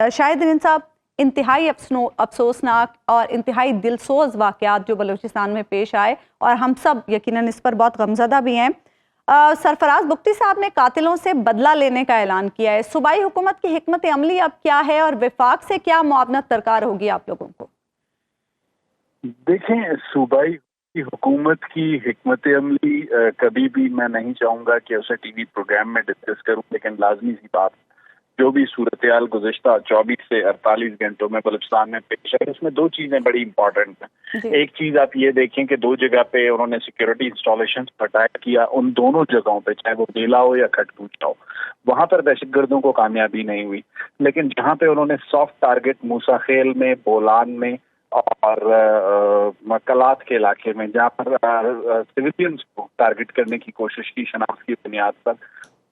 शाहिद साहब, इंतहाई अफसोसनाक और इंतहाई दिलसोज वाक़यात जो बलूचिस्तान में पेश आए और हम सब यकीनन इस पर बहुत गमज़दा भी हैं। सरफराज बुख्ती साहब ने कातिलों से बदला लेने का ऐलान किया है। सूबाई हुकूमत की हिकमत अमली अब क्या है और वफाक से क्या मुआवनत दरकार होगी आप लोगों को? देखें, सूबाई की हुकूमत की हिकमत अमली कभी भी मैं नहीं चाहूँगा कि उसे टीवी प्रोग्राम में डिस्कस करूँ, लेकिन लाजमी सी बात, जो भी सूरत हाल गुज़िश्ता 24 से 48 घंटों में बलूचिस्तान में पेश है, उसमें दो चीज़ें बड़ी इंपॉर्टेंट हैं। एक चीज़ आप ये देखें कि दो जगह पे उन्होंने सिक्योरिटी इंस्टॉलेशन हटाया किया, उन दोनों जगहों पे, चाहे वो बेला हो या खटपूचा हो, वहाँ पर दहशतगर्दों को कामयाबी नहीं हुई। लेकिन जहाँ पे उन्होंने सॉफ्ट टारगेट मूसा खेल में, बोलान में और मकलात के इलाके में, जहाँ पर सिविलियंस को टारगेट करने की कोशिश की शनाख्त की बुनियाद पर,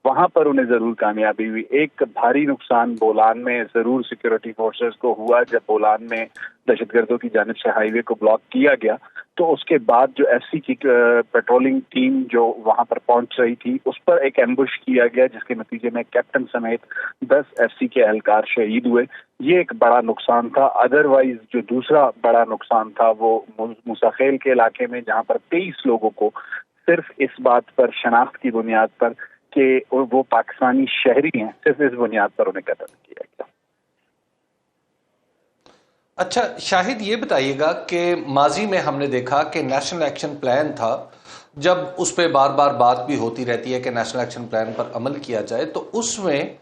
वहां पर उन्हें जरूर कामयाबी हुई। एक भारी नुकसान बोलान में जरूर सिक्योरिटी फोर्सेस को हुआ जब बोलान में दहशतगर्दों की जानिब से हाईवे को ब्लॉक किया गया, तो उसके बाद जो एफसी की पेट्रोलिंग टीम जो वहां पर पहुंच रही थी, उस पर एक एम्बुश किया गया, जिसके नतीजे में कैप्टन समेत 10 एफसी के एहलकार शहीद हुए। ये एक बड़ा नुकसान था। अदरवाइज जो दूसरा बड़ा नुकसान था वो मूसाखेल के इलाके में, जहां पर 23 लोगों को सिर्फ इस बात पर शनाख्त की बुनियाद पर कि वो पाकिस्तानी शहरी हैं, सिर्फ इस बुनियाद पर उन्हें कत्ल किया गया। अच्छा शाहिद, ये बताइएगा कि माजी में हमने देखा कि नेशनल एक्शन प्लान था, जब उस पर बार बार बात भी होती रहती है कि नेशनल एक्शन प्लान पर अमल किया जाए, तो उसमें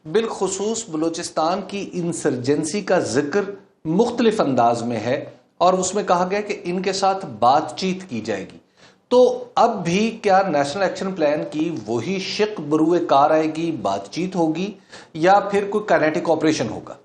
बिलखुसूस बलूचिस्तान की इंसर्जेंसी का जिक्र मुख्तलिफ अंदाज में है और उसमें कहा गया कि इनके साथ बातचीत की जाएगी। तो अब भी क्या नेशनल एक्शन प्लान की वही शिक बरूए कार आएगी, बातचीत होगी, या फिर कोई काइनेटिक ऑपरेशन होगा?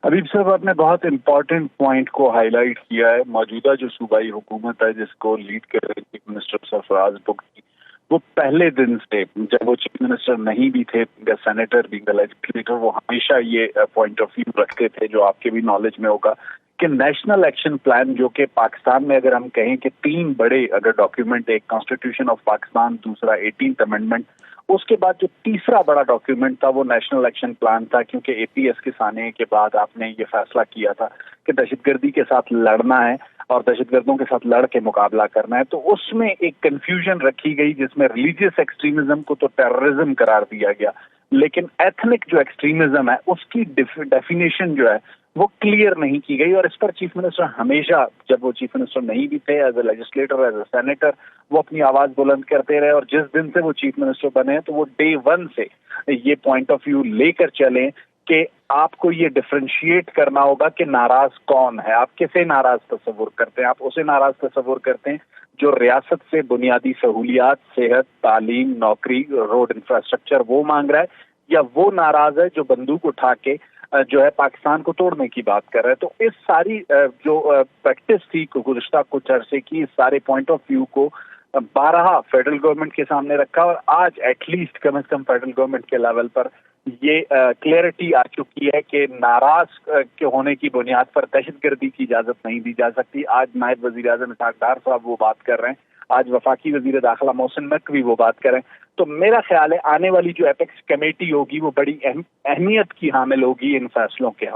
हबीब साहब, आपने बहुत इंपॉर्टेंट पॉइंट को हाईलाइट किया है। मौजूदा जो सूबाई हुकूमत है जिसको लीड कर रहे चीफ मिनिस्टर सरफराज बुख्ती, वो पहले दिन से, जब वो चीफ मिनिस्टर नहीं भी थे, सेनेटर भी, लेजिस्लेटर, वो हमेशा ये पॉइंट ऑफ व्यू रखते थे, जो आपके भी नॉलेज में होगा, कि नेशनल एक्शन प्लान, जो कि पाकिस्तान में अगर हम कहें कि तीन बड़े अगर डॉक्यूमेंट, एक कॉन्स्टिट्यूशन ऑफ पाकिस्तान, दूसरा 18th अमेंडमेंट, उसके बाद जो तीसरा बड़ा डॉक्यूमेंट था वो नेशनल एक्शन प्लान था, क्योंकि एपीएस के साने के बाद आपने ये फैसला किया था कि दहशतगर्दी के साथ लड़ना है और दहशतगर्दों के साथ लड़ के मुकाबला करना है। तो उसमें एक कंफ्यूजन रखी गई जिसमें रिलीजियस एक्सट्रीमिज्म को तो टेररिज्म करार दिया गया, लेकिन एथनिक जो एक्सट्रीमिज्म है उसकी डेफिनेशन जो है वो क्लियर नहीं की गई। और इस पर चीफ मिनिस्टर हमेशा, जब वो चीफ मिनिस्टर नहीं भी थे, as a legislator, as a senator, वो अपनी आवाज बुलंद करते रहे। और जिस दिन से वो चीफ मिनिस्टर बने तो वो डे वन से ये पॉइंट ऑफ व्यू लेकर चले कि आपको ये डिफरेंशिएट करना होगा कि नाराज कौन है, आप किसे नाराज तस्वुर करते हैं। आप उसे नाराज तस्वुर करते हैं जो रियासत से बुनियादी सहूलियात, सेहत, तालीम, नौकरी, रोड इंफ्रास्ट्रक्चर वो मांग रहा है, या वो नाराज है जो बंदूक उठा के जो है पाकिस्तान को तोड़ने की बात कर रहा है। तो इस सारी जो प्रैक्टिस थी गुज़िश्ता कुछ अरसे की, इस सारे पॉइंट ऑफ व्यू को 12 फेडरल गवर्नमेंट के सामने रखा, और आज एटलीस्ट कम से कम फेडरल गवर्नमेंट के लेवल पर ये क्लियरिटी आ चुकी है कि नाराज के होने की बुनियाद पर दहशतगर्दी की इजाजत नहीं दी जा सकती। आज नायब वजीर आज़म इसहाक डार साहब वो बात कर रहे हैं, आज वफाकी वजीर दाखिला मोहसिन नकवी वो बात करें। तो मेरा ख्याल है आने वाली जो एपेक्स कमेटी होगी वो बड़ी अहमियत की हामिल होगी इन फैसलों के हवाले।